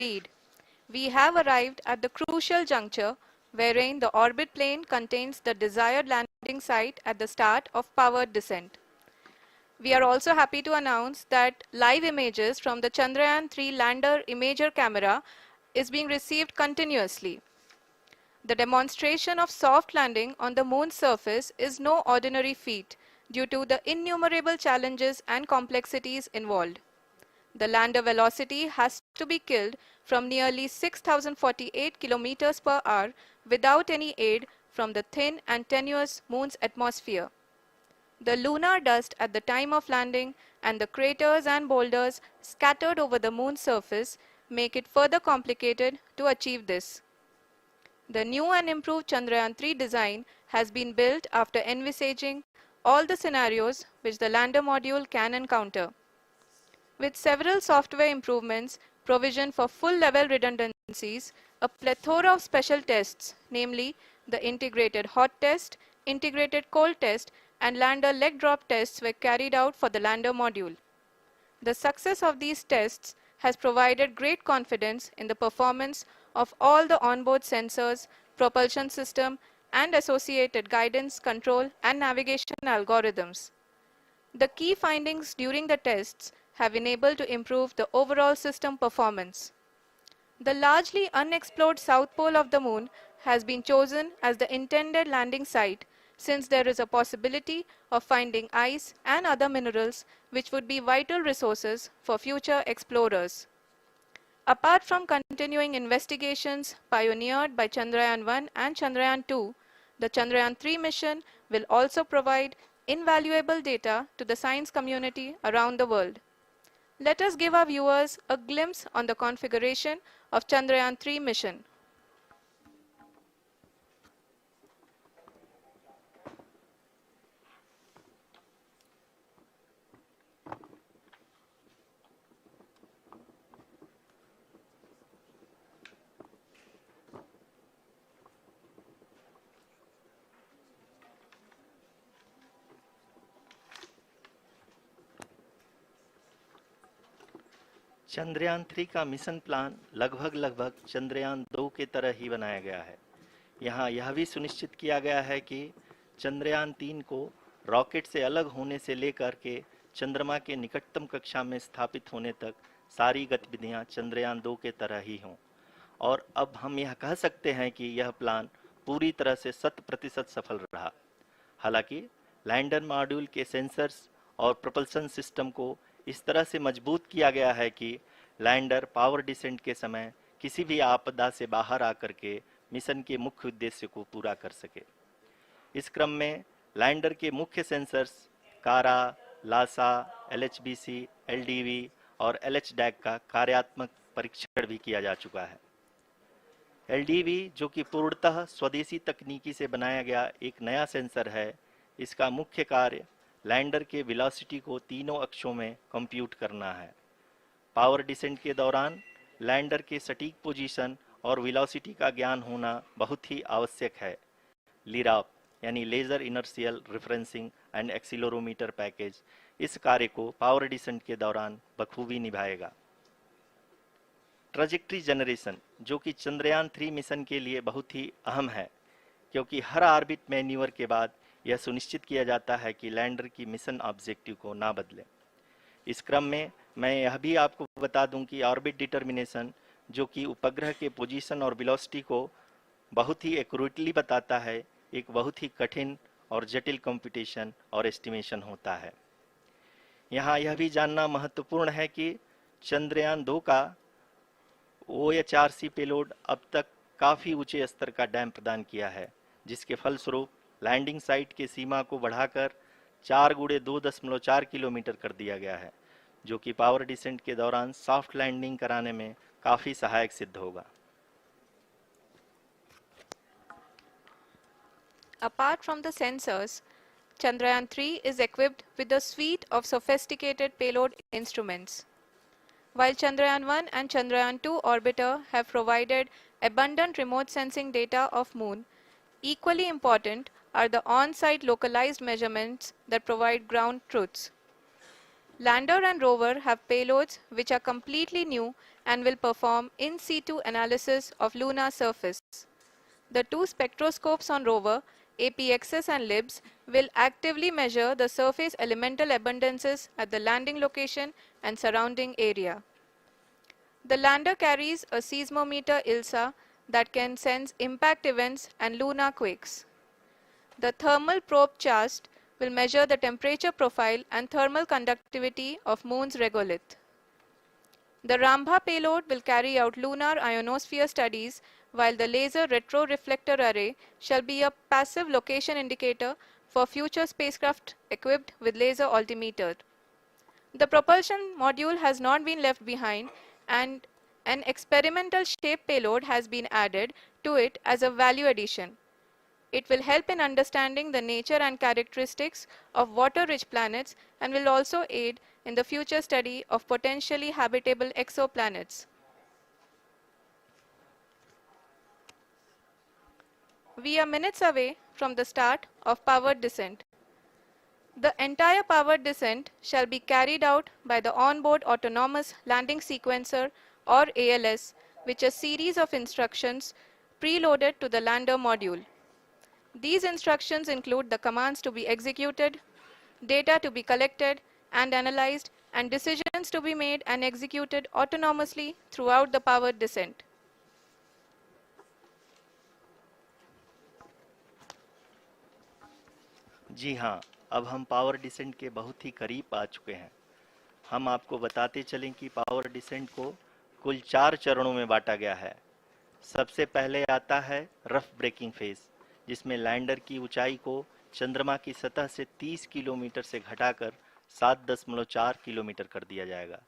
Indeed, we have arrived at the crucial juncture wherein the orbit plane contains the desired landing site at the start of powered descent. We are also happy to announce that live images from the Chandrayaan-3 lander imager camera is being received continuously. The demonstration of soft landing on the moon's surface is no ordinary feat due to the innumerable challenges and complexities involved. The lander velocity has to be killed from nearly 6,048 kilometers per hour without any aid from the thin and tenuous moon's atmosphere. The lunar dust at the time of landing and the craters and boulders scattered over the moon's surface make it further complicated to achieve this. The new and improved Chandrayaan-3 design has been built after envisaging all the scenarios which the lander module can encounter. With several software improvements, provision for full-level redundancies, a plethora of special tests, namely the integrated hot test, integrated cold test, and lander leg drop tests were carried out for the lander module. The success of these tests has provided great confidence in the performance of all the onboard sensors, propulsion system, and associated guidance, control, and navigation algorithms. The key findings during the tests have enabled to improve the overall system performance. The largely unexplored south pole of the moon has been chosen as the intended landing site since there is a possibility of finding ice and other minerals which would be vital resources for future explorers. Apart from continuing investigations pioneered by Chandrayaan-1 and Chandrayaan-2, the Chandrayaan-3 mission will also provide invaluable data to the science community around the world. Let us give our viewers a glimpse on the configuration of Chandrayaan-3 mission. Chandrayaan 3 का mission plan लगभग चंद्रयान 2 के तरह ही बनाया गया है। यहाँ यह भी सुनिश्चित किया गया है कि चंद्रयान 3 को रॉकेट से अलग होने से लेकर के चंद्रमा के निकटतम कक्षा में स्थापित होने तक सारी गतिविधियाँ चंद्रयान 2 के तरह ही हों। और अब हम यह कह सकते हैं कि यह प्लान पूरी तरह से 100% सफल रहा। हालांकि लैंडर मॉड्यूल के सेंसर्स और प्रोपल्शन सिस्टम को इस तरह से मजबूत किया गया है कि लैंडर पावर डिसेंट के समय किसी भी आपदा से बाहर आकर के मिशन के मुख्य उद्देश्य को पूरा कर सके। इस क्रम में लैंडर के मुख्य सेंसर्स कारा, लासा, LHBC, LDV और LHDAC का कार्यात्मक परीक्षण भी किया जा चुका है। LDV जो कि पूर्णतः स्वदेशी तकनीकी से बनाया गया एक नया सेंसर है, इसका मुख्य कार्य लैंडर के वेलोसिटी को तीनों अक्षों में कंप्यूट करना है। पावर डिसेंट के दौरान लैंडर के सटीक पोजीशन और वेलोसिटी का ज्ञान होना बहुत ही आवश्यक है। लिराप यानी laser inertial referencing and accelerometer package इस कार्य को पावर डिसेंट के दौरान बखूबी निभाएगा। ट्रैजेक्टरी जनरेशन जो कि चंद्रयान 3 मिशन के लिए बहुत ही अहम है, क्योंकि हर ऑर्बिट मैन्यूवर के बाद यह सुनिश्चित किया जाता है कि लैंडर की मिशन ऑब्जेक्टिव को ना बदले। इस क्रम में मैं यह भी आपको बता दूं कि ऑर्बिट डिटर्मिनेशन जो कि उपग्रह के पोजीशन और वेलोसिटी को बहुत ही एक्यूरेटली बताता है, एक बहुत ही कठिन और जटिल कंप्यूटेशन और एस्टिमेशन होता है। यहाँ यह भी जानना महत्वपूर्ण है कि चंद्रयान 2 का OHRC पेलोड अब तक काफ़ी ऊंचे स्तर का डैम प्रदान किया है, जिसके फलस्वरूप लैंडिंग साइट की सीमा को बढ़ाकर 4 × 2.4 किलोमीटर कर दिया गया है, जो कि पावर डिसेंट के दौरान सॉफ्ट लैंडिंग कराने में काफ़ी सहायक सिद्ध होगा। Apart from the sensors, Chandrayaan-3 is equipped with a suite of sophisticated payload instruments. While Chandrayaan-1 and Chandrayaan-2 orbiter have provided abundant remote sensing data of Moon, equally important are the on-site localized measurements that provide ground truths. Lander and rover have payloads which are completely new and will perform in situ analysis of lunar surface. The two spectroscopes on rover, APXS and LIBS, will actively measure the surface elemental abundances at the landing location and surrounding area. The lander carries a seismometer ILSA that can sense impact events and lunar quakes. The thermal probe CHAST will measure the temperature profile and thermal conductivity of Moon's regolith. The Rambha payload will carry out lunar ionosphere studies, while the laser retroreflector array shall be a passive location indicator for future spacecraft equipped with laser altimeter. The propulsion module has not been left behind, and an experimental shape payload has been added to it as a value addition. It will help in understanding the nature and characteristics of water-rich planets and will also aid in the future study of potentially habitable exoplanets. We are minutes away from the start of powered descent. The entire powered descent shall be carried out by the onboard autonomous landing sequencer or ALS, which is a series of instructions preloaded to the lander module. These instructions include the commands to be executed, data to be collected and analyzed, and decisions to be made and executed autonomously throughout the powered descent. जी हाँ, अब हम power descent के बहुत ही करीब आ चुके हैं। हम आपको बताते चलें कि पावर डिसेंट को कुल 4 चरणों में बांटा गया है। सबसे पहले आता है रफ ब्रेकिंग फेज, जिसमें लैंडर की ऊंचाई को चंद्रमा की सतह से 30 किलोमीटर से घटाकर 7.4 किलोमीटर कर दिया जाएगा।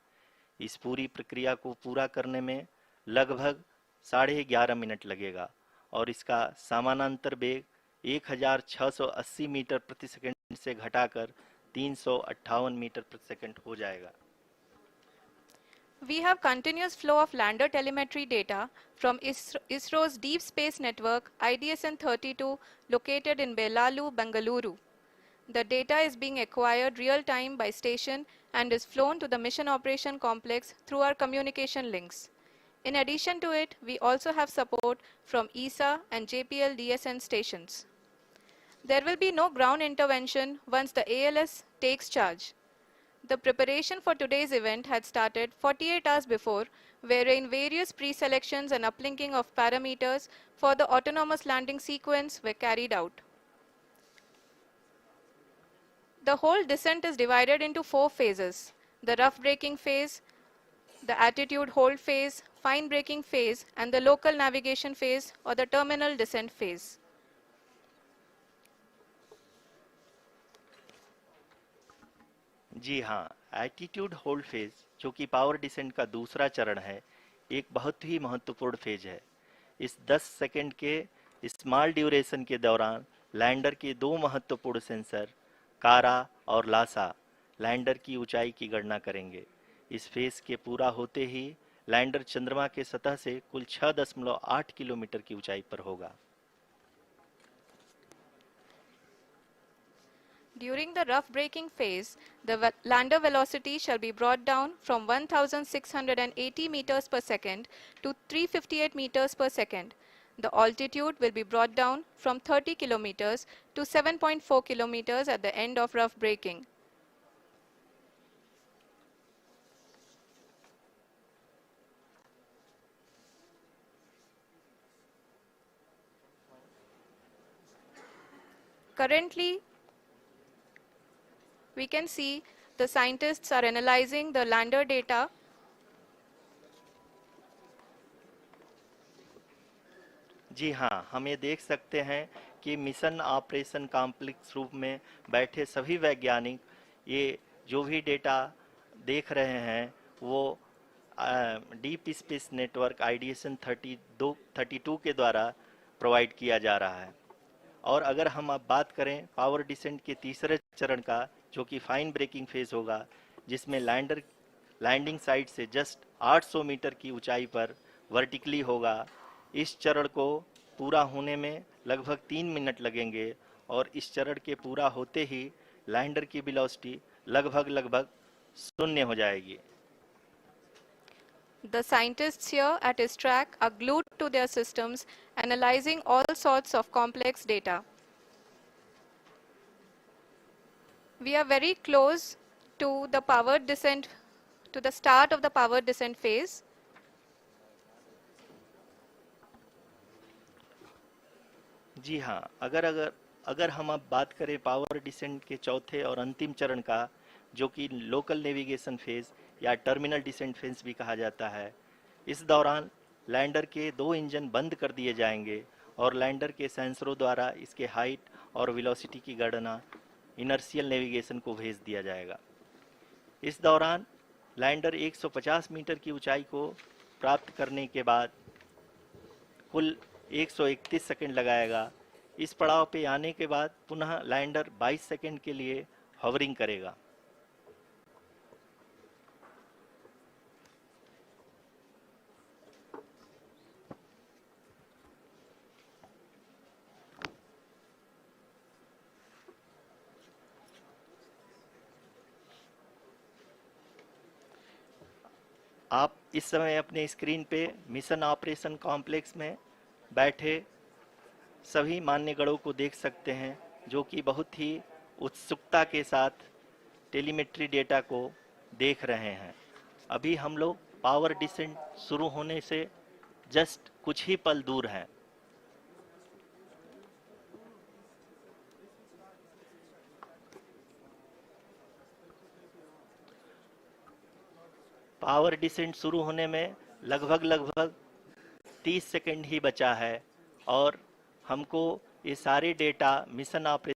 इस पूरी प्रक्रिया को पूरा करने में लगभग 11.5 मिनट लगेगा और इसका समानांतर वेग 1680 मीटर प्रति सेकंड से घटाकर 358 मीटर प्रति सेकंड हो जाएगा। We have continuous flow of lander telemetry data from ISRO's Deep Space Network IDSN-32 located in Belalu, Bengaluru. The data is being acquired real-time by station and is flown to the Mission Operation Complex through our communication links. In addition to it, we also have support from ESA and JPL DSN stations. There will be no ground intervention once the ALS takes charge. The preparation for today's event had started 48 hours before, wherein various pre-selections and uplinking of parameters for the autonomous landing sequence were carried out. The whole descent is divided into 4 phases: the rough braking phase, the attitude hold phase, fine braking phase, and the local navigation phase or the terminal descent phase. जी हाँ, attitude hold phase, जो कि power descent का दूसरा चरण है, एक बहुत ही महत्वपूर्ण फेज है। इस 10 सेकंड के स्मॉल ड्यूरेशन के दौरान लैंडर के 2 महत्वपूर्ण सेंसर कारा और लासा लैंडर की ऊंचाई की गणना करेंगे। इस फेज के पूरा होते ही लैंडर चंद्रमा के सतह से कुल 6.8 किलोमीटर की ऊंचाई पर होगा। During the rough braking phase, the lander velocity shall be brought down from 1680 meters per second to 358 meters per second. The altitude will be brought down from 30 kilometers to 7.4 kilometers at the end of rough braking. Currently, we can see the scientists are analyzing the lander data. जी हाँ, हम ये देख सकते हैं कि mission operation complex रूप में बैठे सभी वैज्ञानिक ये जो भी डेटा देख रहे हैं वो डीप स्पेस नेटवर्क IDSN 32 के द्वारा प्रोवाइड किया जा रहा है। और अगर हम अब बात करें पावर डिसेंट के तीसरे चरण का, जो कि फाइन ब्रेकिंग फेज होगा, जिसमें लैंडिंग साइट से जस्ट 800 मीटर की ऊंचाई पर वर्टिकली होगा। इस चरण को पूरा होने में लगभग 3 मिनट लगेंगे और इस चरण के पूरा होते ही लैंडर की वेलोसिटी लगभग 0 हो जाएगी। The scientists here at ISRAC are glued to their systems, analyzing all sorts of complex data. We are very close to the powered descent, to the start of the powered descent phase. जी हाँ, अगर अगर अगर हम अब बात करें power descent के चौथे और अंतिम चरण का, जो कि लोकल नेविगेशन फेज या टर्मिनल डिसेंट फेज भी कहा जाता है, इस दौरान लैंडर के दो इंजन बंद कर दिए जाएंगे और लैंडर के सेंसरों द्वारा इसके हाइट और वेलोसिटी की गणना इनर्शियल नेविगेशन को भेज दिया जाएगा। इस दौरान लैंडर 150 मीटर की ऊंचाई को प्राप्त करने के बाद कुल 131 सेकंड लगाएगा। इस पड़ाव पे आने के बाद पुनः लैंडर 22 सेकंड के लिए हॉवरिंग करेगा। आप इस समय अपने स्क्रीन पे मिशन ऑपरेशन कॉम्प्लेक्स में बैठे सभी मान्यगणों को देख सकते हैं, जो कि बहुत ही उत्सुकता के साथ टेलीमेट्री डेटा को देख रहे हैं। अभी हम लोग पावर डिसेंट शुरू होने से जस्ट कुछ ही पल दूर हैं। पावर डिसेंट शुरू होने में लगभग 30 सेकंड ही बचा है और हमको ये सारे data mission operation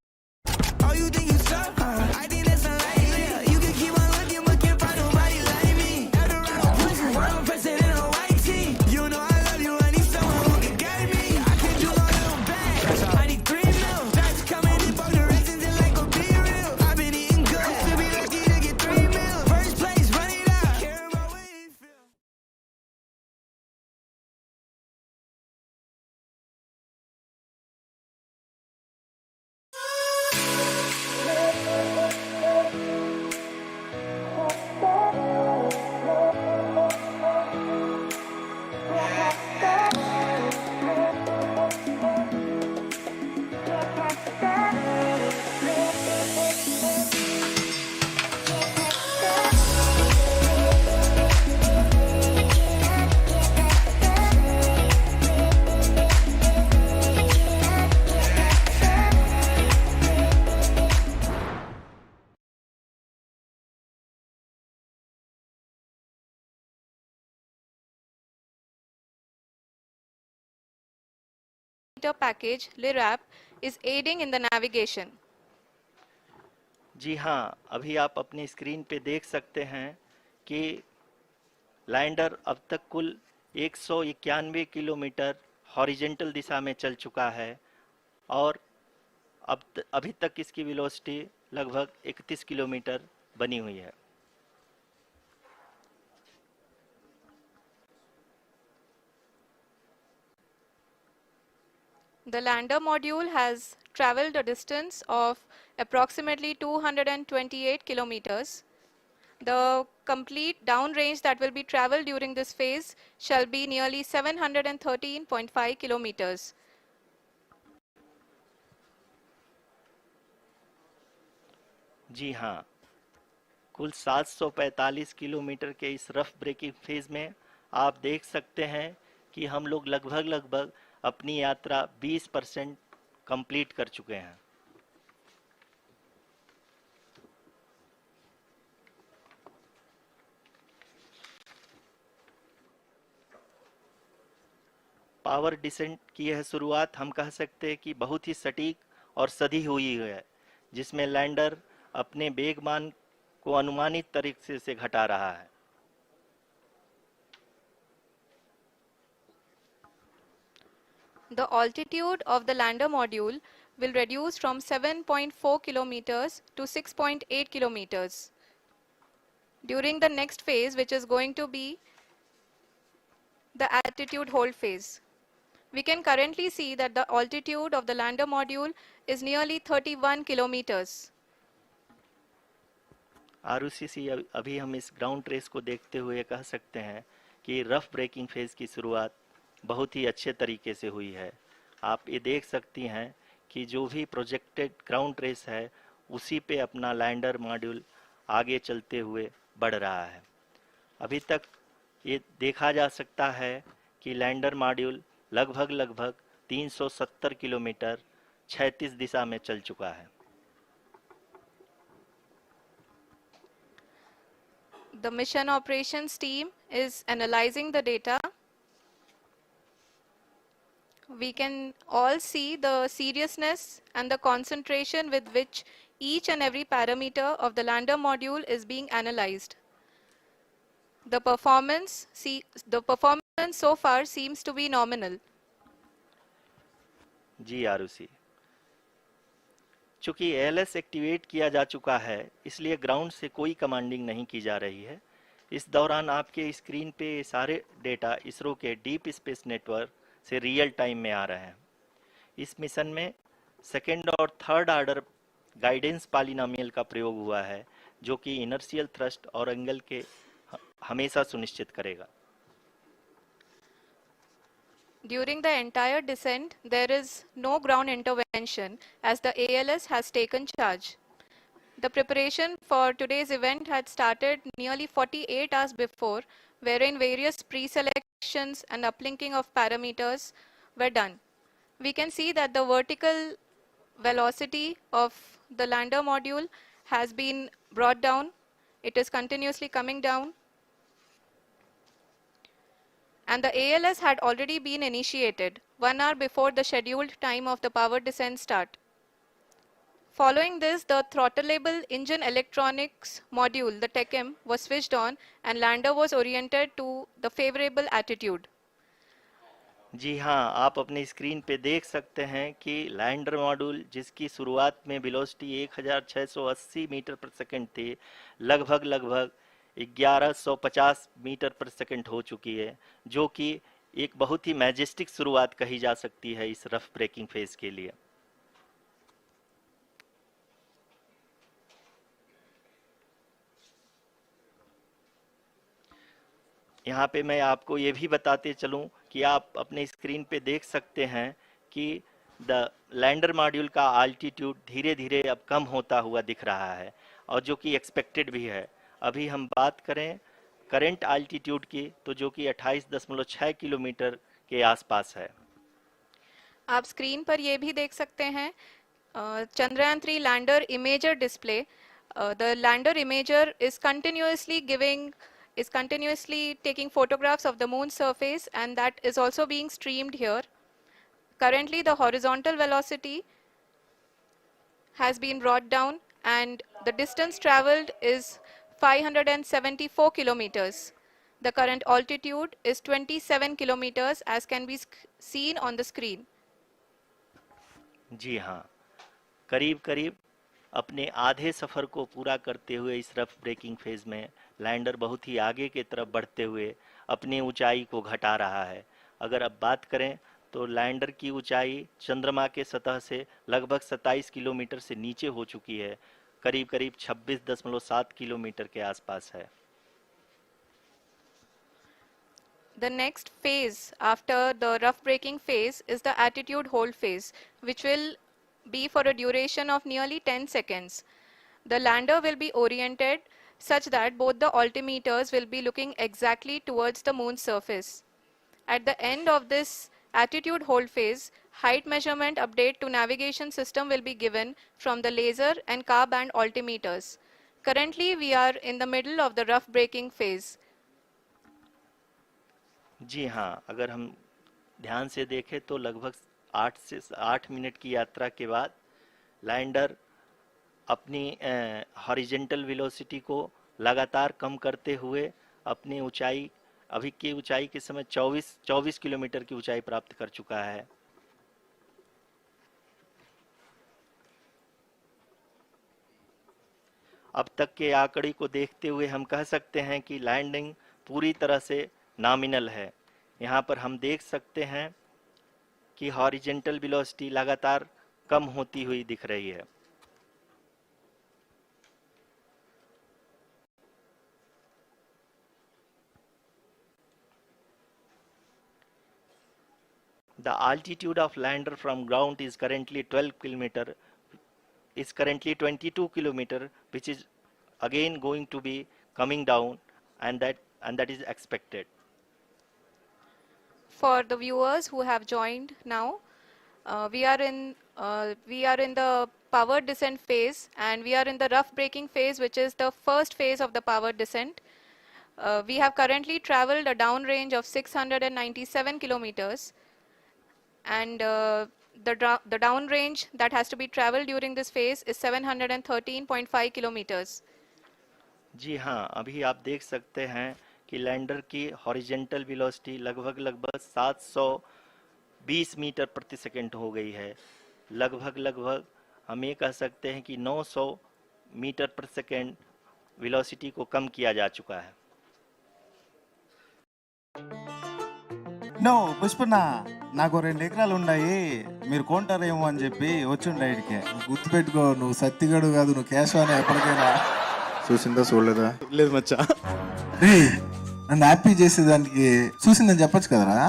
package LIRAP is aiding in the navigation. जी हाँ, अभी आप अपनी स्क्रीन पे देख सकते हैं कि लैंडर अब तक कुल 191 किलोमीटर हॉरिजेंटल दिशा में चल चुका है और अभी तक इसकी वेलोसिटी लगभग 31 किलोमीटर बनी हुई है। The lander module has traveled a distance of approximately 228 kilometers. The complete downrange that will be traveled during this phase shall be nearly 713.5 kilometers. जी हाँ, कुल 745 किलोमीटर के इस रफ ब्रेकिंग फेज में आप देख सकते हैं कि हम लोग लगभग अपनी यात्रा 20% कंप्लीट कर चुके हैं। पावर डिसेंट की यह शुरुआत हम कह सकते हैं कि बहुत ही सटीक और सधी हुई है, जिसमें लैंडर अपने वेगमान को अनुमानित तरीके से घटा रहा है। The altitude of the lander module will reduce from 7.4 kilometers to 6.8 kilometers. During the next phase, which is going to be the altitude hold phase. We can currently see that the altitude of the lander module is nearly 31 kilometers. Arushi अभी हम इस ground trace को देखते हुए कह सकते हैं कि रफ ब्रेकिंग फेज की शुरुआत बहुत ही अच्छे तरीके से हुई है। आप ये देख सकती हैं कि जो भी प्रोजेक्टेड ग्राउंड ट्रेस है उसी पे अपना लैंडर मॉड्यूल आगे चलते हुए बढ़ रहा है। अभी तक ये देखा जा सकता है कि लैंडर मॉड्यूल लगभग 370 किलोमीटर क्षैतिज दिशा में चल चुका है। The mission operations team is analyzing the data. We can all see the seriousness and the concentration with which each and every parameter of the lander module is being analyzed. The performance so far seems to be nominal. जी आरुषि, चूंकि ALS activate किया जा चुका है इसलिए ground से कोई commanding नहीं की जा रही है। इस दौरान आपके स्क्रीन पे सारे डेटा इसरो के डीप स्पेस नेटवर्क से रियल टाइम में आ रहे हैं। इस मिशन में सेकेंड और थर्ड ऑर्डर गाइडेंस पॉलिनोमियल का प्रयोग हुआ है जो कि इनर्शियल थ्रस्ट और एंगल के हमेशा सुनिश्चित करेगा। During the entire descent, there is no ground intervention as the ALS has taken charge. The preparation for today's event had started nearly 48 hours before, wherein various pre-selections and uplinking of parameters were done. We can see that the vertical velocity of the lander module has been brought down. It is continuously coming down. And the ALS had already been initiated 1 hour before the scheduled time of the power descent start. Following this, the throttleable engine electronics module, the TECM, was switched on and lander was oriented to the favorable attitude. जी हाँ, आप अपनी screen पे देख सकते हैं कि lander module जिसकी शुरुआत में वेलोसिटी 1680 मीटर पर सेकंड थी, लगभग 1150 मीटर पर सेकंड हो चुकी है, जो कि एक बहुत ही मैजेस्टिक शुरुआत कही जा सकती है इस रफ ब्रेकिंग फेज के लिए। यहाँ पे मैं आपको ये भी बताते चलूं कि आप अपने स्क्रीन पे देख सकते हैं कि द लैंडर मॉड्यूल का आल्टीट्यूड धीरे धीरे अब कम होता हुआ दिख रहा है और जो कि एक्सपेक्टेड भी है। अभी हम बात करें करंट आल्टीट्यूड की तो जो कि 28.6 किलोमीटर के आसपास है। आप स्क्रीन पर ये भी देख सकते हैं Chandrayaan 3 lander imager display. The lander imager is continuously taking photographs of the moon surface, and that is also being streamed here. Currently, the horizontal velocity has been brought down and the distance traveled is 574 kilometers. The current altitude is 27 kilometers as can be seen on the screen. जी हाँ, करीब अपने आधे सफ़र को पूरा करते हुए इस rough breaking phase में लैंडर बहुत ही आगे की तरफ बढ़ते हुए अपनी ऊंचाई को घटा रहा है। अगर अब बात करें तो लैंडर की ऊंचाई चंद्रमा के सतह से लगभग 27 किलोमीटर से नीचे हो चुकी है, करीब 26.7 किलोमीटर के आसपास है। The next phase after the rough braking phase is the attitude hold phase, which will be for a duration of nearly 10 seconds. The lander will be oriented such that both the altimeters will be looking exactly towards the moon's surface. At the end of this attitude hold phase, height measurement update to navigation system will be given from the laser and car band altimeters. Currently, we are in the middle of the rough braking phase. जी हाँ, अगर हम ध्यान से देखें तो लगभग 8 minute की यात्रा के बाद लैंडर अपनी हॉरिजेंटल वेलोसिटी को लगातार कम करते हुए अपनी ऊंचाई अभी की ऊंचाई के समय 24 किलोमीटर की ऊंचाई प्राप्त कर चुका है। अब तक के आंकड़े को देखते हुए हम कह सकते हैं कि लैंडिंग पूरी तरह से नॉमिनल है। यहाँ पर हम देख सकते हैं कि हॉरिजेंटल वेलोसिटी लगातार कम होती हुई दिख रही है। The altitude of lander from ground is currently 12 kilometer, is currently 22 kilometer, which is again going to be coming down, and that is expected. For the viewers who have joined now, we are in the powered descent phase, and we are in the rough braking phase, which is the first phase of the powered descent. We have currently traveled a downrange of 697 kilometers, and the downrange that has to be traveled during this phase is 713.5 kilometers. जी हाँ, अभी आप देख सकते हैं कि lander की horizontal velocity लगभग लगभग 720 मीटर प्रति सेकंड हो गई है। लगभग लगभग हम ये कह सकते हैं कि 900 मीटर प्रति सेकंड वेलोसिटी को कम किया जा चुका है। నో పుష్పన్న నాకు 2 ఎకరాలు ఉన్నాయి, మీరు కొంటారేమో అని చెప్పి వచ్చిండ ఇడికే. గుర్తుపెట్టుకో, నువ్వు సత్తిగడు కాదు, నువ్వు కేశవ అని ఎప్పటికైనా. చూసిందా చూడలేదా? లేదు మచ్చా. నన్ను హ్యాపీ చేసేదానికి చూసిందని చెప్పొచ్చు కదరా.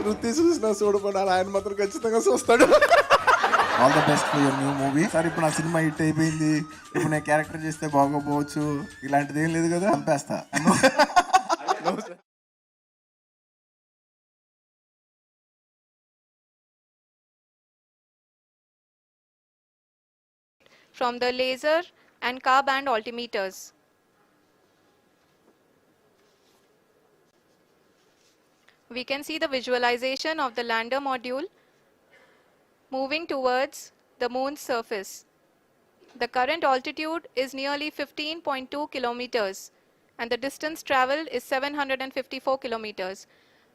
వృత్తి చూసినా చూడమన్నారు, ఆయన మాత్రం ఖచ్చితంగా చూస్తాడు. All the best for your new movie. Sir ఇప్పుడు నా సినిమా హిట్ అయిపోయింది, ఇప్పుడు నేను క్యారెక్టర్ చేస్తే బాగోపోవచ్చు, ఇలాంటిది ఏం లేదు కదా, చంపేస్తా. From the laser and car band altimeters. We can see the visualization of the lander module moving towards the moon's surface. The current altitude is nearly 15.2 kilometers, and the distance traveled is 754 kilometers.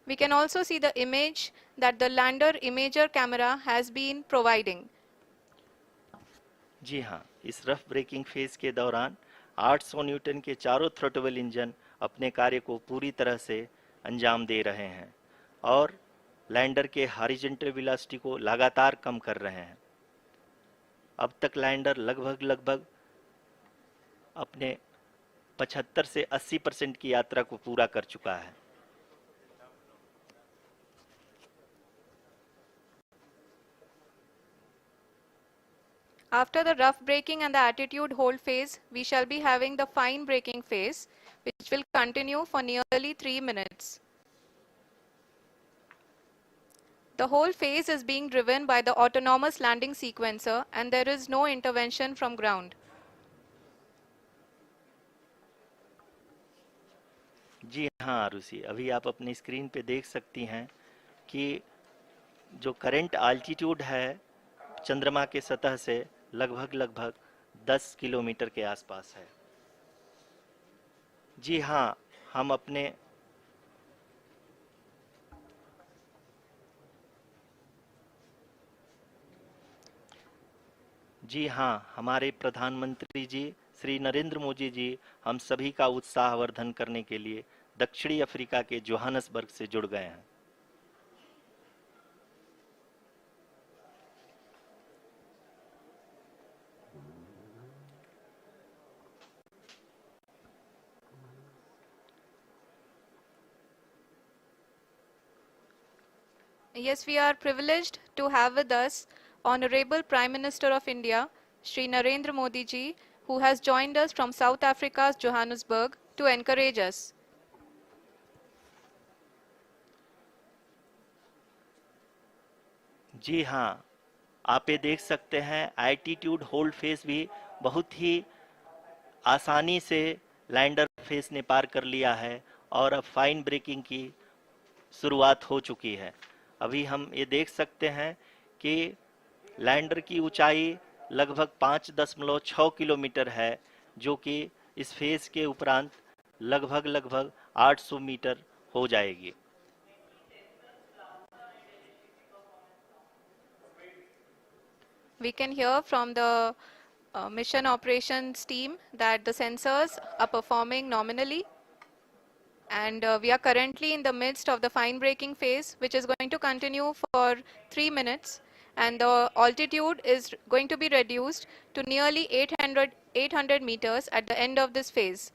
We can also see the image that the lander imager camera has been providing. जी हाँ, इस rough breaking phase के दौरान 800 Newton के चारों throttle engine अपने कार्य को पूरी तरह से अंजाम दे रहे हैं और लैंडर के हॉरिजॉन्टल वेलोसिटी को लगातार कम कर रहे हैं। अब तक लैंडर लगभग लगभग अपने 75 से 80% की यात्रा को पूरा कर चुका है। After the rough braking and the attitude hold phase, we shall be having the fine braking phase, which will continue for nearly 3 minutes. The whole phase is being driven by the autonomous landing sequencer, and there is no intervention from ground. जी हाँ आरुषि, अभी आप अपनी screen पे देख सकती हैं कि जो करंट आल्टीट्यूड है चंद्रमा के सतह से लगभग लगभग 10 किलोमीटर के आसपास है। जी हाँ, हम अपने जी हाँ, हमारे प्रधानमंत्री जी श्री नरेंद्र मोदी जी हम सभी का उत्साहवर्धन करने के लिए दक्षिणी अफ्रीका के जोहानसबर्ग से जुड़ गए हैं। Yes, we are privileged to have with us Honorable Prime Minister of India, Shri Narendra Modi ji, who has joined us from South Africa's Johannesburg to encourage us. जी हाँ, आप ये देख सकते हैं एल्टीट्यूड होल्ड फेस भी बहुत ही आसानी से लैंडर फेस ने पार कर लिया है और अब फाइन ब्रेकिंग की शुरुआत हो चुकी है। अभी हम ये देख सकते हैं कि लैंडर की ऊंचाई लगभग 5.6 किलोमीटर है, जो कि इस फेज के उपरांत लगभग लगभग 800 मीटर हो जाएगी। We can hear from the mission operations team that the sensors are performing nominally, and we are currently in the midst of the fine braking phase, which is going to continue for 3 minutes, and the altitude is going to be reduced to nearly 800 meters at the end of this phase.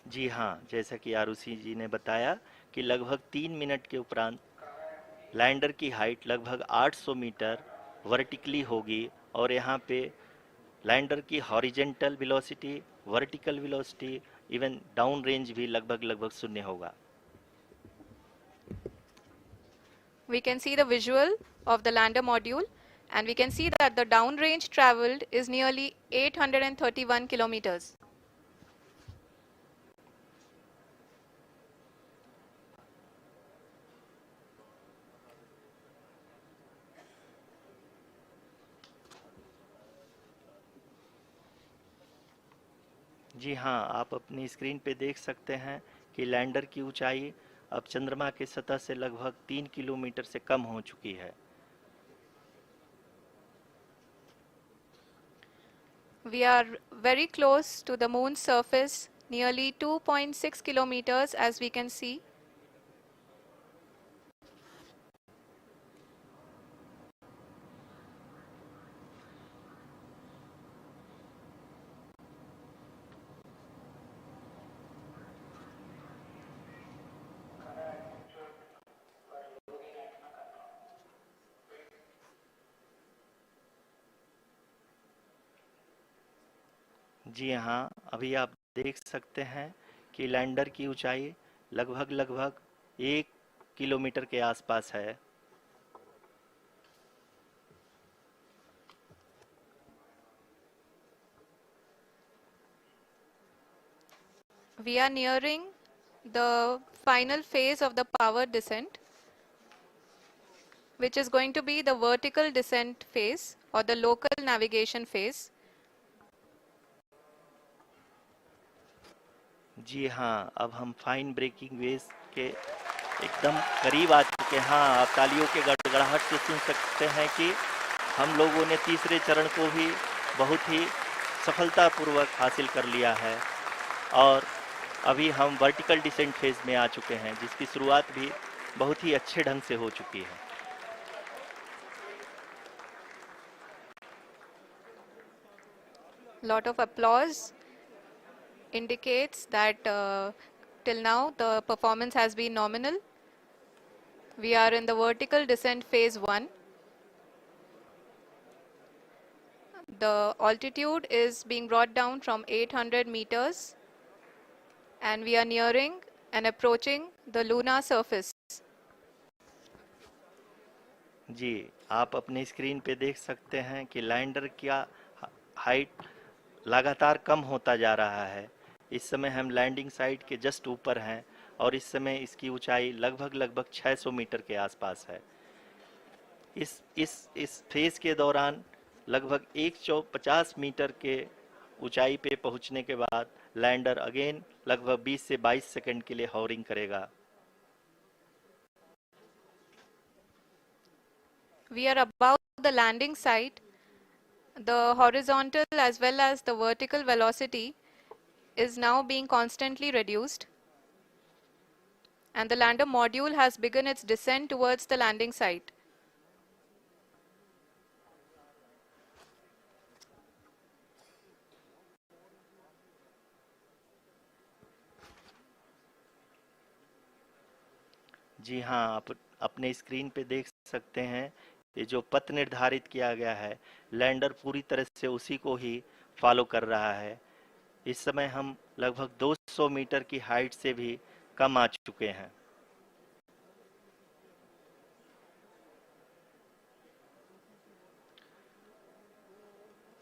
जी हाँ, जैसा कि आरुषि जी ने बताया कि लगभग 3 minute के उपरांत lander की हाइट लगभग 800 मीटर वर्टिकली होगी और यहाँ पे लैंडर की horizontal velocity, vertical velocity, even down range भी लगभग लगभग शून्य होगा। We can see the visual of the lander module, and we can see that the downrange traveled is nearly 831 kilometers. जी हाँ, आप अपनी स्क्रीन पे देख सकते हैं कि लैंडर की ऊंचाई अब चंद्रमा के सतह से लगभग 3 किलोमीटर से कम हो चुकी है। We are very close to the moon's surface, nearly 2.6 kilometers as we can see. जी हाँ, अभी आप देख सकते हैं कि लैंडर की ऊंचाई लगभग लगभग 1 किलोमीटर के आसपास है। We are nearing the final phase of the power descent, which is going to be the vertical descent phase or the local navigation phase. जी हाँ, अब हम फाइन ब्रेकिंग वेव्स के एकदम करीब आ चुके हैं। हाँ, आप तालियों के गड़गड़ाहट से सुन सकते हैं कि हम लोगों ने तीसरे चरण को भी बहुत ही सफलतापूर्वक हासिल कर लिया है और अभी हम वर्टिकल डिसेंट फेज में आ चुके हैं, जिसकी शुरुआत भी बहुत ही अच्छे ढंग से हो चुकी है। Lot of applause indicates that till now the performance has been nominal. We are in the vertical descent phase 1. The altitude is being brought down from 800 meters and we are nearing and approaching the lunar surface. जी, आप अपनी screen पे देख सकते हैं कि lander का height लगातार कम होता जा रहा है। इस समय हम लैंडिंग साइट के जस्ट ऊपर हैं और इस समय इसकी ऊंचाई लगभग लगभग 600 मीटर के आसपास है। इस फेज के दौरान लगभग 150 मीटर के ऊंचाई पे पहुंचने के बाद लैंडर अगेन लगभग 20 से 22 सेकंड के लिए हॉवरिंग करेगा। We are above the landing site. The horizontal as well as the vertical velocity is now being constantly reduced, and the lander module has begun its descent towards the landing site. जी हाँ, आप अपने screen पे देख सकते हैं ये जो पथ निर्धारित किया गया है, लैंडर पूरी तरह से उसी को ही फॉलो कर रहा है। इस समय हम लगभग 200 मीटर की हाइट से भी कम आ चुके हैं।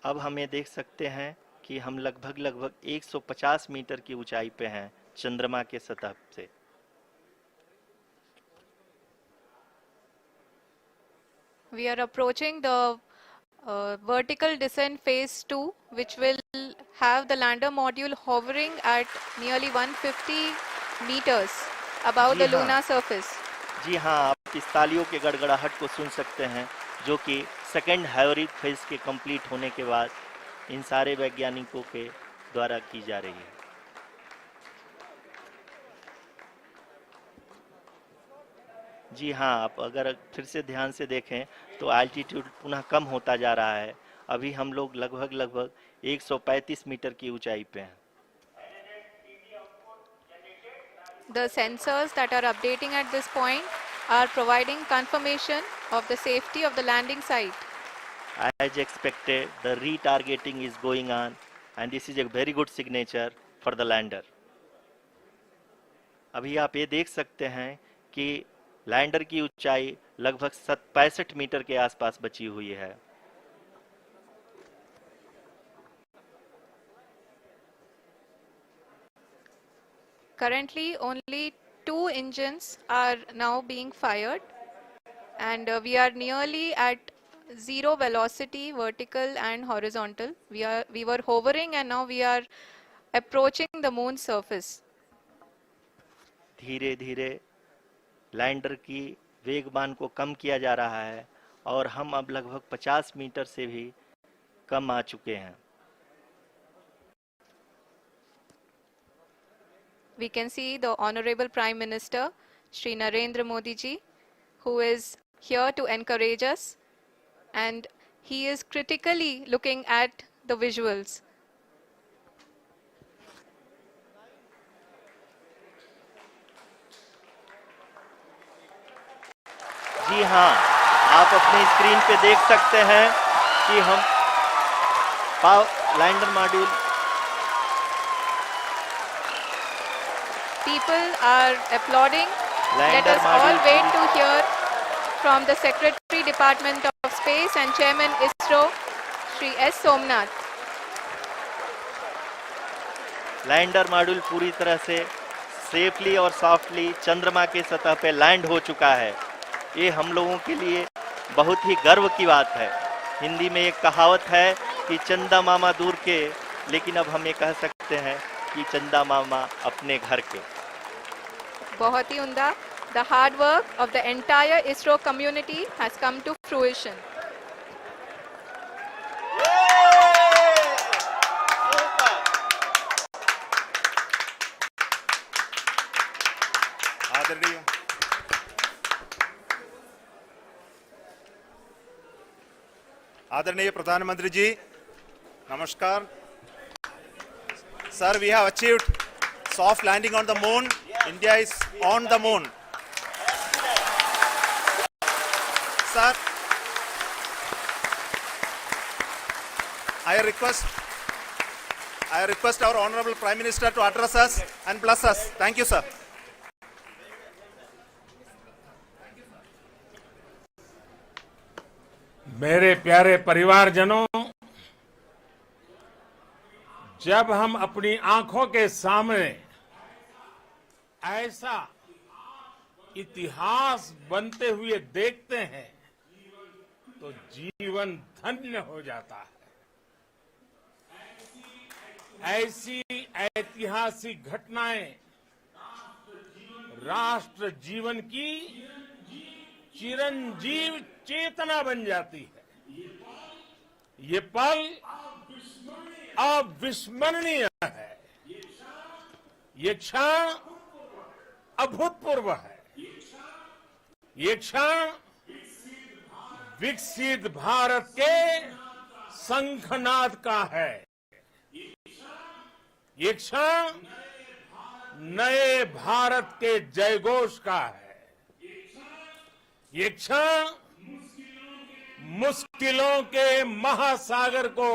अब हमें देख सकते हैं कि हम लगभग लगभग 150 मीटर की ऊंचाई पे हैं चंद्रमा के सतह से। We are approaching the vertical descent phase 2, which will have the lander module hovering at nearly 150 meters above ji the हाँ। lunar surface. जी हाँ, आप इस तालियों के गड़गड़ाहट को सुन सकते हैं, जो कि सेकेंड हैवरिक फेज के कंप्लीट होने के बाद इन सारे वैज्ञानिकों के द्वारा की जा रही है। जी हाँ, आप अगर फिर से ध्यान से देखें तो एल्टीट्यूड पुनः कम होता जा रहा है। अभी हम लोग लगभग लगभग 135 मीटर की ऊंचाई पे हैं। The sensors that are updating at this point are providing confirmation of the safety of the landing site. As expected, the retargeting is going on, and this is a very good signature for the lander. अभी आप ये देख सकते हैं कि lander की ऊंचाई लगभग 65 मीटर के आसपास बची हुई है. Currently, only 2 engines are now being fired, and we are nearly at zero velocity, vertical and horizontal. We were hovering, and now we are approaching the moon's surface. धीरे धीरे लैंडर की वेगमान को कम किया जा रहा है और हम अब लगभग 50 मीटर से भी कम आ चुके हैं. We can see the Honorable Prime Minister, Shri Narendra Modi ji, who is here to encourage us, and he is critically looking at the visuals. जी हाँ, आप अपनी स्क्रीन पे देख सकते हैं कि हम lander module. People are applauding. Let lander us all module wait to hear from the Secretary Department of Space and Chairman ISRO, Shri S. Somnath. Lander module पूरी तरह से सेफली और सॉफ्टली चंद्रमा के सतह पे लैंड हो चुका है. ये हम लोगों के लिए बहुत ही गर्व की बात है. हिंदी में एक कहावत है कि चंदा मामा दूर के, लेकिन अब हम ये कह सकते हैं कि चंदा मामा अपने घर के. बहुत ही उम्दा. The hard work of the entire ISRO community has come to fruition. आदरणीय प्रधानमंत्री जी, नमस्कार. Sir, we have achieved soft landing on the moon. India is on the moon. Sir, I request our Honorable Prime Minister to address us and bless us. Thank you, sir. मेरे प्यारे परिवारजनों, जब हम अपनी आंखों के सामने ऐसा इतिहास बनते हुए देखते हैं तो जीवन धन्य हो जाता है. ऐसी ऐतिहासिक घटनाएं राष्ट्र जीवन की चिरंजीव चेतना बन जाती है. ये पल अविस्मरणीय है. ये क्षण अभूतपूर्व है. ये क्षण विकसित भारत के शंखनाद का है. ये क्षण नए भारत के जयघोष का है. ये क्षण मुश्किलों के महासागर को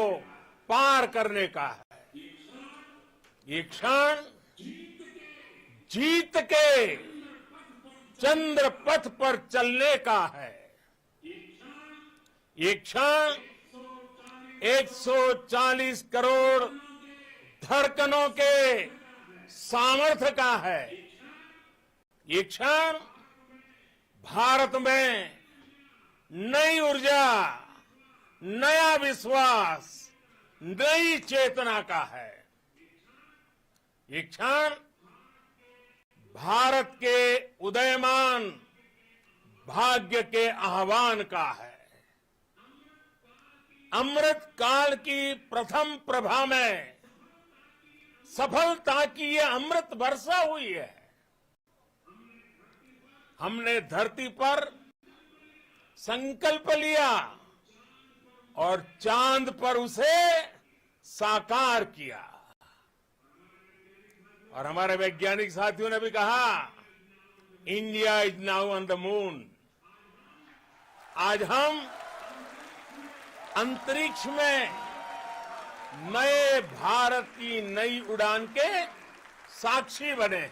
पार करने का है. ये क्षण जीत के चंद्र पथ पर चलने का है. ये क्षण 140 करोड़ धड़कनों के सामर्थ्य का है. ये क्षण भारत में नई ऊर्जा, नया विश्वास, नई चेतना का है. ये क्षण भारत के उदयमान भाग्य के आह्वान का है. अमृत काल की प्रथम प्रभा में सफलता की ये अमृत वर्षा हुई है. हमने धरती पर संकल्प लिया और चांद पर उसे साकार किया. और हमारे वैज्ञानिक साथियों ने भी कहा India is now on the moon. आज हम अंतरिक्ष में नए भारत की नई उड़ान के साक्षी बने हैं।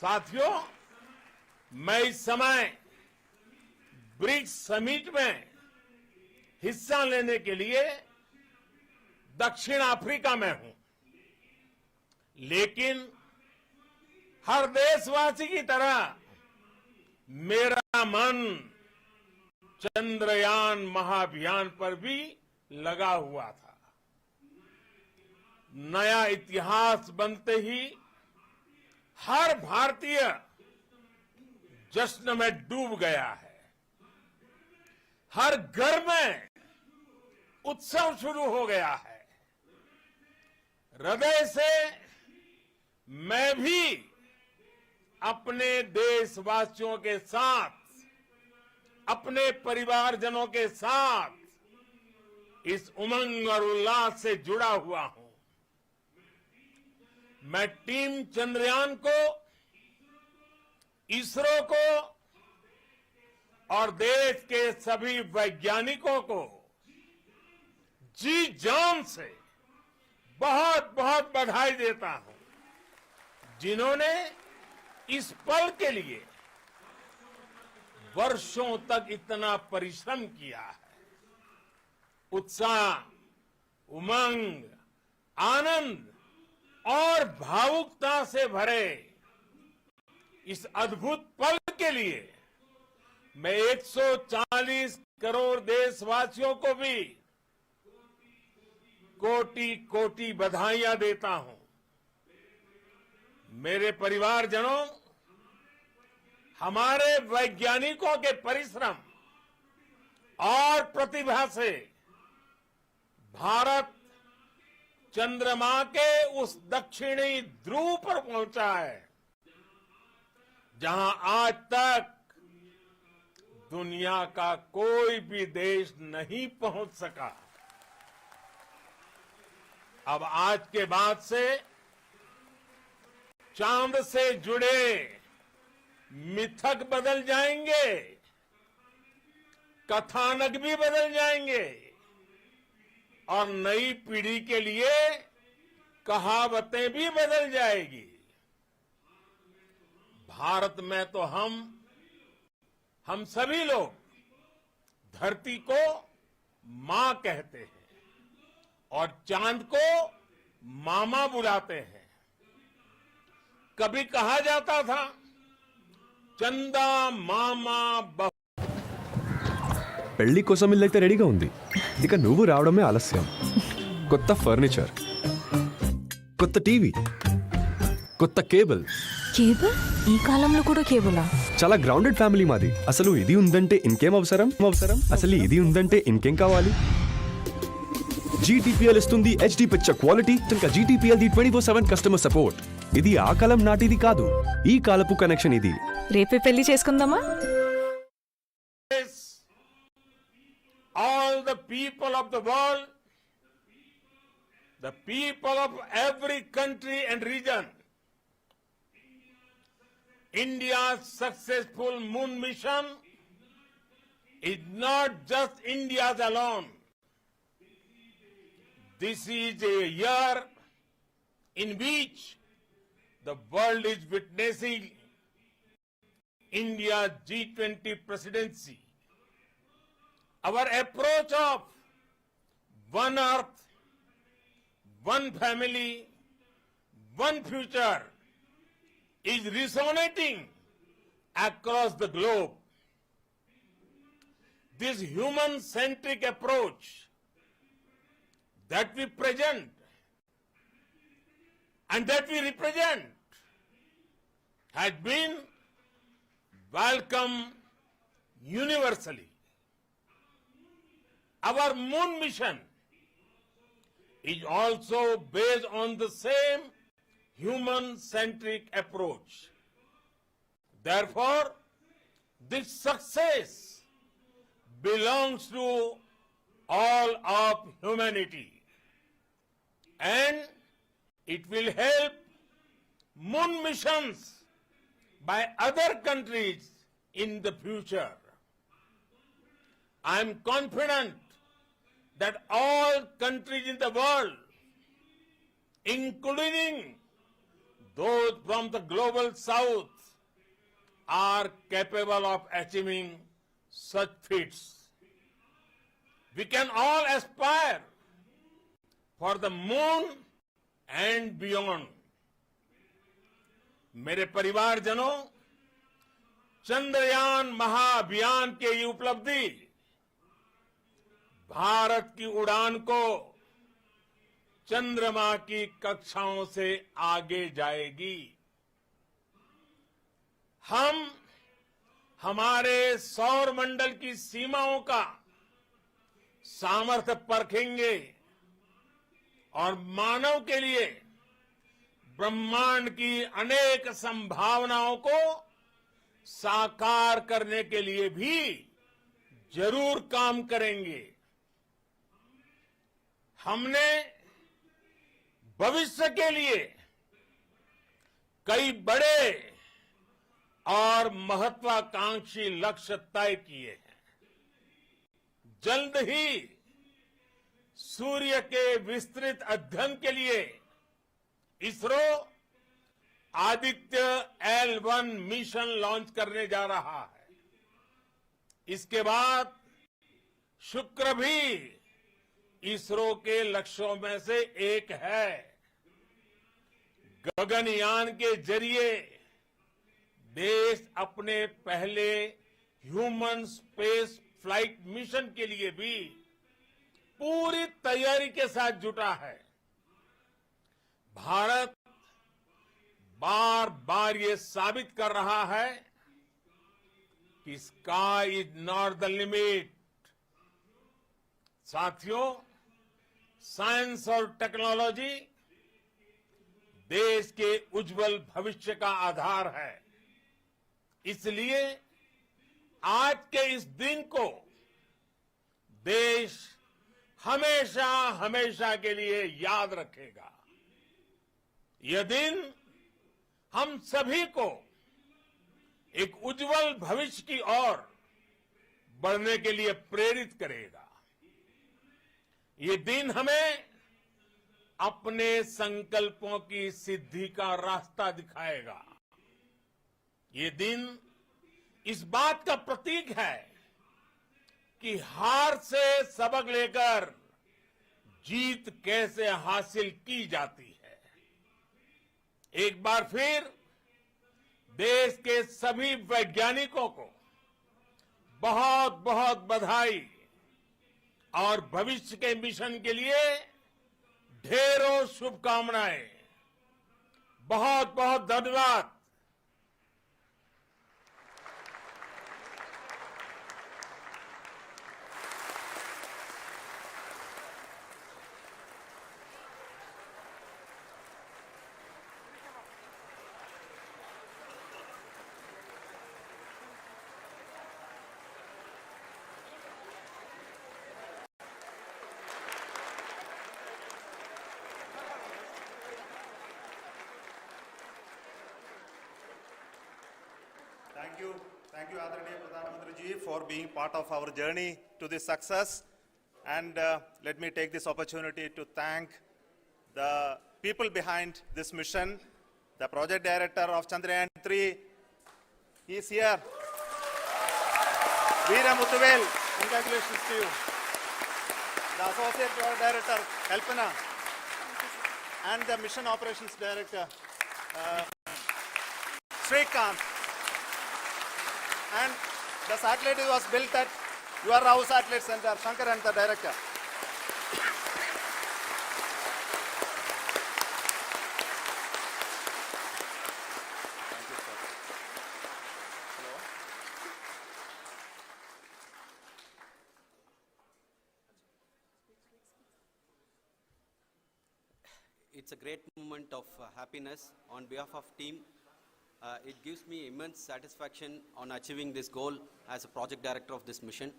साथियों, मैं इस समय ब्रिक्स समिट में हिस्सा लेने के लिए दक्षिण अफ्रीका में हूं, लेकिन हर देशवासी की तरह मेरा मन चंद्रयान महाअभियान पर भी लगा हुआ था। नया इतिहास बनते ही हर भारतीय जश्न में डूब गया है। हर घर में उत्सव शुरू हो गया है। हृदय से मैं भी अपने देशवासियों के साथ, अपने परिवारजनों के साथ इस उमंग और उल्लास से जुड़ा हुआ हूं। मैं टीम चंद्रयान को, इसरो को और देश के सभी वैज्ञानिकों को जी जान से बहुत बहुत बधाई देता हूं, जिन्होंने इस पल के लिए वर्षों तक इतना परिश्रम किया है। उत्साह, उमंग, आनंद और भावुकता से भरे इस अद्भुत पल के लिए मैं 140 करोड़ देशवासियों को भी कोटि कोटि बधाइयां देता हूं। मेरे परिवारजनों, हमारे वैज्ञानिकों के परिश्रम और प्रतिभा से भारत चंद्रमा के उस दक्षिणी ध्रुव पर पहुंचा है, जहां आज तक दुनिया का कोई भी देश नहीं पहुंच सका। अब आज के बाद से चांद से जुड़े मिथक बदल जाएंगे, कथानक भी बदल जाएंगे और नई पीढ़ी के लिए कहावतें भी बदल जाएगी। भारत में तो हम सभी लोग धरती को मां कहते हैं और चांद को मामा बुलाते हैं। कभी कहा जाता था, चंदा मामा పెళ్లి కోసం ఇల్లైతే రెడీగా ఉంది, ఇక నువ్వు రావడమే ఆలస్యం. కొత్త ఫర్నిచర్, కొత్త టీవీ, కొత్త కేబుల్. కేబుల్? ఈ కాలంలో కూడా కేబులా? చాలా గ్రౌండెడ్ ఫ్యామిలీ మాది. అసలు ఇది ఉందంటే ఇంకేం అవసరం? అసలు ఇది ఉందంటే ఇంకేం కావాలి? GTPL ఇస్తుంది HD పిక్చర్ క్వాలిటీ. ఇంకా GTPL ది 24/7 కస్టమర్ సపోర్ట్. ఇది ఆ కాలం నాటిది కాదు, ఈ కాలపు కనెక్షన్ ఇది. రేపే పెళ్లి చేసుకుందామా? all the people of the world, the people of every country and region, India's successful moon mission is not just India's alone. This is a year in which the world is witnessing India's G20 presidency. Our approach of one earth, one family, one future is resonating across the globe. This human-centric approach that we present and that we represent has been welcomed universally. Our moon mission is also based on the same human-centric approach. Therefore, this success belongs to all of humanity, and it will help moon missions by other countries in the future. I am confident that all countries in the world, including those from the global south, are capable of achieving such feats. We can all aspire for the moon and beyond. मेरे परिवारजनों, चंद्रयान महाअभियान के ये उपलब्धि भारत की उड़ान को चंद्रमा की कक्षाओं से आगे जाएगी। हम हमारे सौर मंडल की सीमाओं का सामर्थ्य परखेंगे और मानव के लिए ब्रह्मांड की अनेक संभावनाओं को साकार करने के लिए भी जरूर काम करेंगे। हमने भविष्य के लिए कई बड़े और महत्वाकांक्षी लक्ष्य तय किए हैं। जल्द ही सूर्य के विस्तृत अध्ययन के लिए ISRO Aditya L1 mission launch करने जा रहा है। इसके बाद शुक्र भी इसरो के लक्ष्यों में से एक है। गगनयान के जरिए देश अपने पहले ह्यूमन स्पेस फ्लाइट मिशन के लिए भी पूरी तैयारी के साथ जुटा है। भारत बार बार ये साबित कर रहा है कि sky is not the limit. साथियों, साइंस और टेक्नोलॉजी देश के उज्जवल भविष्य का आधार है। इसलिए आज के इस दिन को देश हमेशा हमेशा के लिए याद रखेगा। यह दिन हम सभी को एक उज्जवल भविष्य की ओर बढ़ने के लिए प्रेरित करेगा। ये दिन हमें अपने संकल्पों की सिद्धि का रास्ता दिखाएगा। ये दिन इस बात का प्रतीक है कि हार से सबक लेकर जीत कैसे हासिल की जाती है। एक बार फिर देश के सभी वैज्ञानिकों को बहुत बहुत बधाई और भविष्य के मिशन के लिए ढेरों शुभकामनाएं। बहुत बहुत धन्यवाद। Thank you, Adharaniya Pradhan Mantri ji, for being part of our journey to this success. And let me take this opportunity to thank the people behind this mission, the project director of Chandrayaan 3. He is here. Veera Muthuvel, congratulations to you. The associate project director, Kalpana, and the mission operations director, Srikanth. And the satellite was built at your Rao Satellite Center, Shankar and the director. Thank you, sir. Hello. It's a great moment of happiness on behalf of team. It gives me immense satisfaction on achieving this goal as a project director of this mission.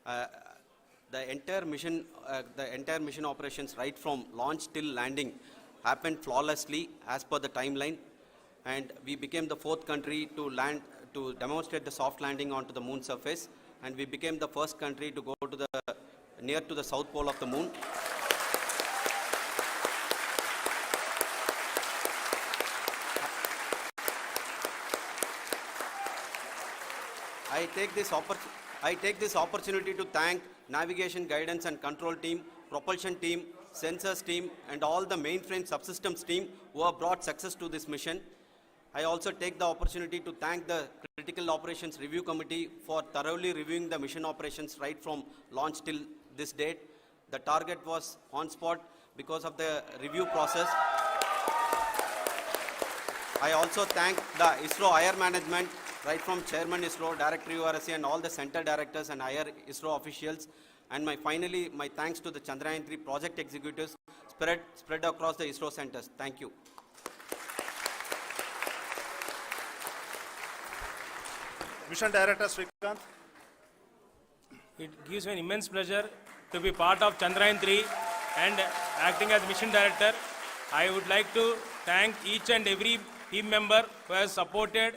The entire mission operations right from launch till landing happened flawlessly as per the timeline. and we became the 4th country to land, to demonstrate the soft landing onto the moon surface, and we became the first country to go to the near to the south pole of the moon. I take this opportunity to thank navigation, guidance and control team, propulsion team, sensors team and all the mainframe subsystems team who have brought success to this mission. I also take the opportunity to thank the Critical Operations Review Committee for thoroughly reviewing the mission operations right from launch till this date. The target was on spot because of the review process. I also thank the ISRO higher management, right from Chairman ISRO, Director URSC and all the center directors and higher ISRO officials. And finally, my thanks to the Chandrayaan 3 project executives spread across the ISRO centers. Thank you. Mission Director Srikanth. It gives me an immense pleasure to be part of Chandrayaan 3 and acting as Mission Director. I would like to thank each and every team member who has supported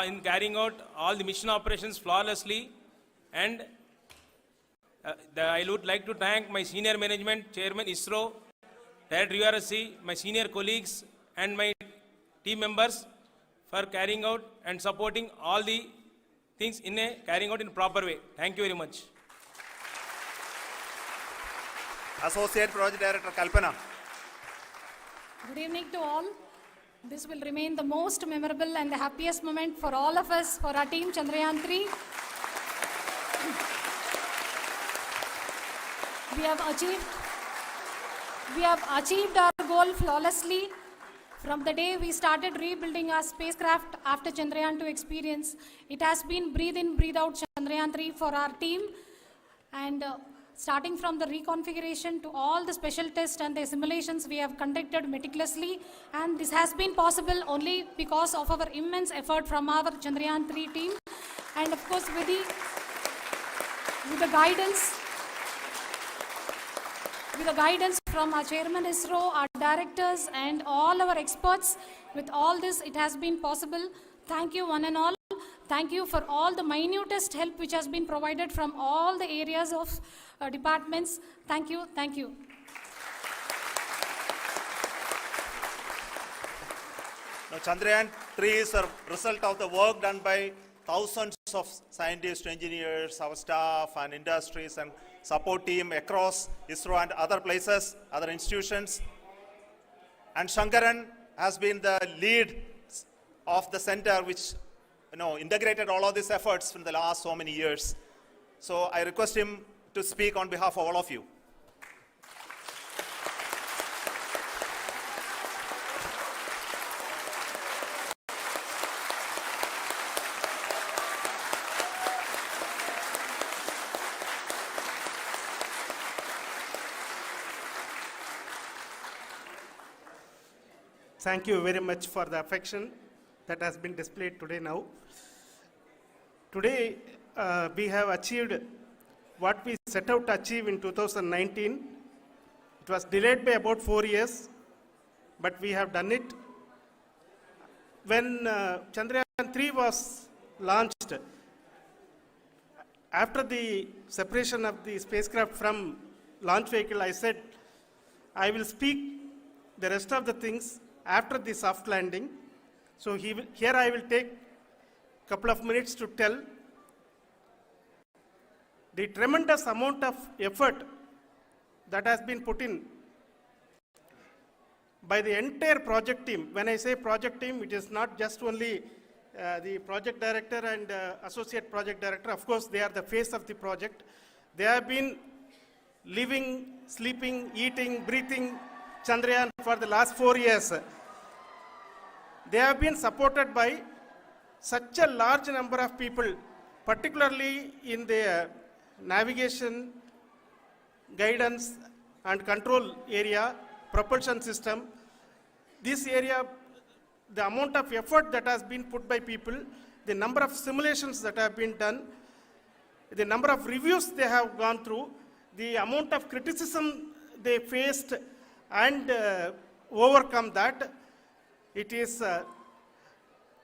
in carrying out all the mission operations flawlessly. And I would like to thank my senior management, Chairman ISRO, Director URSC, my senior colleagues and my team members for carrying out and supporting all the things carrying out in a proper way. Thank you very much. Associate Project Director Kalpana. Good evening to all. This will remain the most memorable and the happiest moment for all of us, for our team Chandrayaan 3. We have achieved our goal flawlessly. From the day we started rebuilding our spacecraft after Chandrayaan 2 experience, it has been breathe in, breathe out Chandrayaan 3 for our team. And starting from the reconfiguration to all the special tests and the simulations we have conducted meticulously. And this has been possible only because of our immense effort from our Chandrayaan 3 team. And of course with the guidance from our Chairman ISRO, our directors and all our experts. With all this, it has been possible. Thank you one and all. Thank you for all the minutest help which has been provided from all the areas of departments. Thank you. Thank you. Now, Chandrayaan 3 is a result of the work done by thousands of scientists, engineers, our staff and industries and support team across ISRO and other places, other institutions. And Shankaran has been the lead of the center which integrated all of these efforts in the last so many years. So I request him to speak on behalf of all of you. Thank you very much for the affection that has been displayed today now. Today, we have achieved what we set out to achieve in 2019. It was delayed by about 4 years, but we have done it. When Chandrayaan 3 was launched, after the separation of the spacecraft from launch vehicle, I said, I will speak the rest of the things after the soft landing. So here I will take a couple of minutes to tell the tremendous amount of effort that has been put in by the entire project team. When I say project team, it is not just only the project director and associate project director. Of course, they are the face of the project. They have been living, sleeping, eating, breathing Chandrayaan for the last 4 years. They have been supported by such a large number of people, particularly in the navigation, guidance and control area, propulsion system. This area, the amount of effort that has been put by people, the number of simulations that have been done, the number of reviews they have gone through, the amount of criticism they faced and overcome that, it is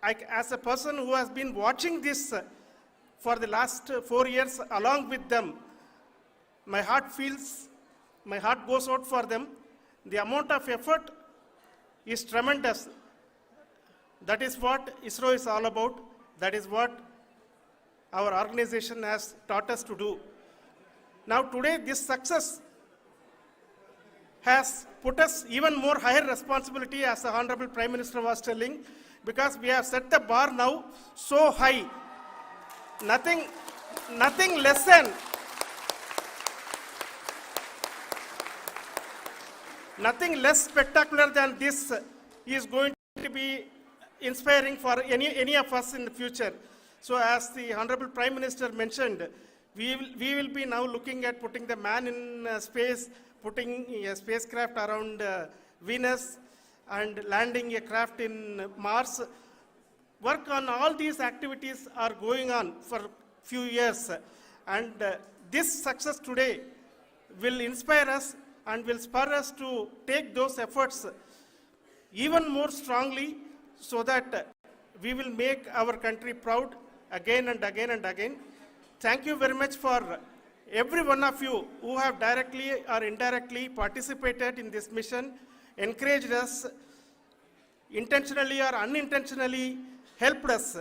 as a person who has been watching this for the last 4 years along with them, my heart goes out for them. The amount of effort is tremendous. That is what ISRO is all about. That is what our organization has taught us to do. Now today this success has put us even more higher responsibility, as the Honorable Prime Minister was telling, because we have set the bar now so high. Nothing less than nothing less spectacular than this is going to be inspiring for any of us in the future. So as the Honorable Prime Minister mentioned, we will be now looking at putting the man in space, putting a spacecraft around Venus and landing a craft in Mars. Work on all these activities are going on for few years, and this success today will inspire us and will spur us to take those efforts even more strongly, so that we will make our country proud again and again and again. Thank you very much for every one of you who have directly or indirectly participated in this mission, encouraged us, intentionally or unintentionally helped us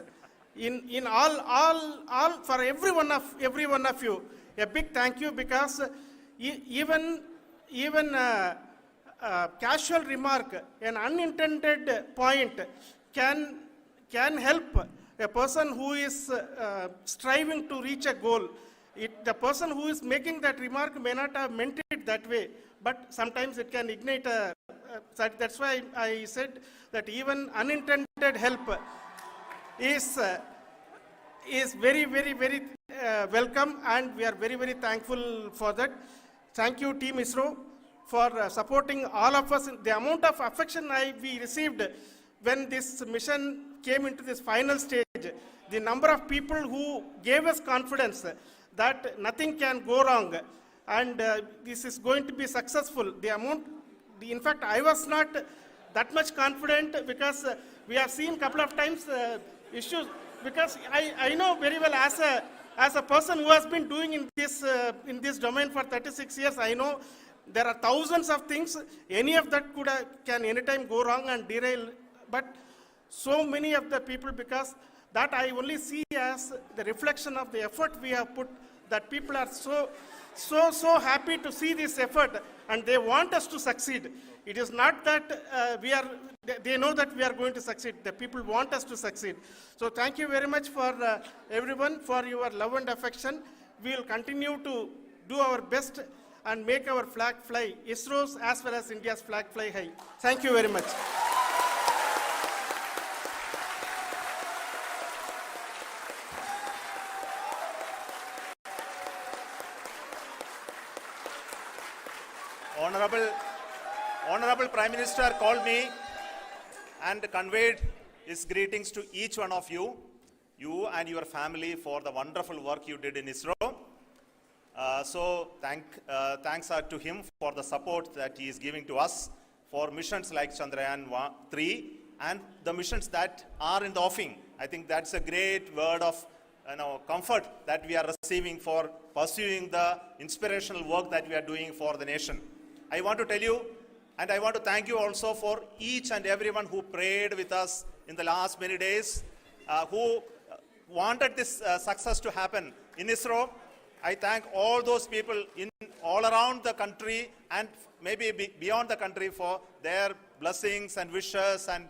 in all for every one of you. A big thank you, because even casual remark, an unintended point can help a person who is striving to reach a goal. The person who is making that remark may not have meant it that way, but sometimes it can ignite a. That's why I said that even unintended help is very, very, very welcome, and we are very, very thankful for that. Thank you, Team ISRO, for supporting all of us. The amount of affection we received when this mission came into this final stage, the number of people who gave us confidence that nothing can go wrong and this is going to be successful. In fact, I was not that much confident, because we have seen a couple of times issues, because I know very well as a person who has been doing in this domain for 36 years, I know there are thousands of things. Any of that can anytime go wrong and derail. But so many of the people, because that I only see as the reflection of the effort we have put, that people are so happy to see this effort and they want us to succeed. It is not that they know that we are going to succeed. The people want us to succeed. So thank you very much for everyone for your love and affection. We will continue to do our best and make our flag fly, ISRO's as well as India's flag fly high. Thank you very much. Honorable Prime Minister called me and conveyed his greetings to each one of you and your family, for the wonderful work you did in ISRO. Thanks are to him for the support that he is giving to us for missions like Chandrayaan 3 and the missions that are in the offing. I think that's a great word of comfort that we are receiving for pursuing the inspirational work that we are doing for the nation. I want to tell you, and I want to thank you also for each and everyone who prayed with us in the last many days, who wanted this success to happen in ISRO. I thank all those people all around the country and maybe beyond the country for their blessings and wishes and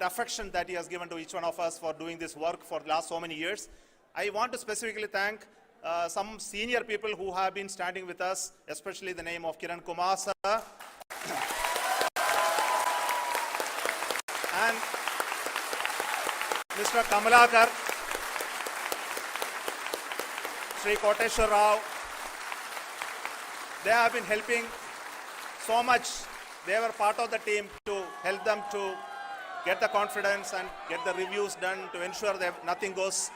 affection that he has given to each one of us for doing this work for the last so many years. I want to specifically thank some senior people who have been standing with us, especially the name of Kiran Kumar sir and Mr. Kamalakar, Sri Koteshwar Rao. They have been helping so much. They were part of the team to help them to get the confidence and get the reviews done to ensure that nothing goes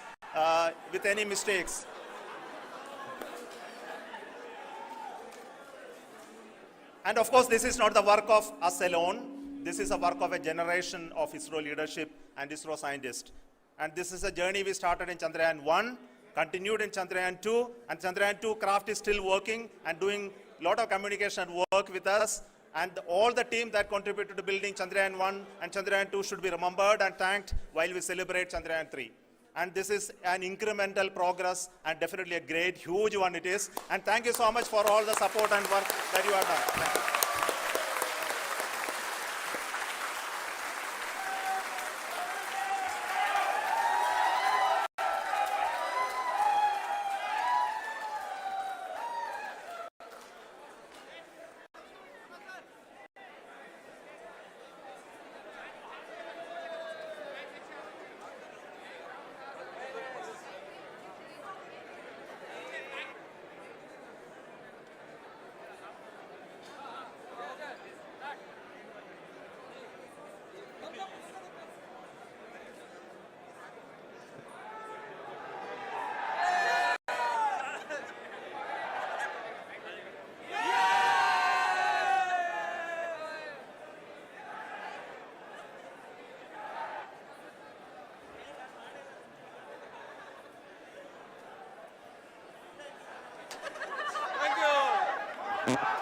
with any mistakes. And of course, this is not the work of us alone. this is a work of a generation of ISRO leadership and ISRO scientists. And this is a journey we started in Chandrayaan 1, continued in Chandrayaan 2, and Chandrayaan 2 craft is still working and doing a lot of communication work with us. And all the team that contributed to building Chandrayaan 1 and Chandrayaan 2 should be remembered and thanked while we celebrate Chandrayaan 3. And this is an incremental progress and definitely a great, huge one it is. And thank you so much for all the support and work that you have done. Thank you. Thank you.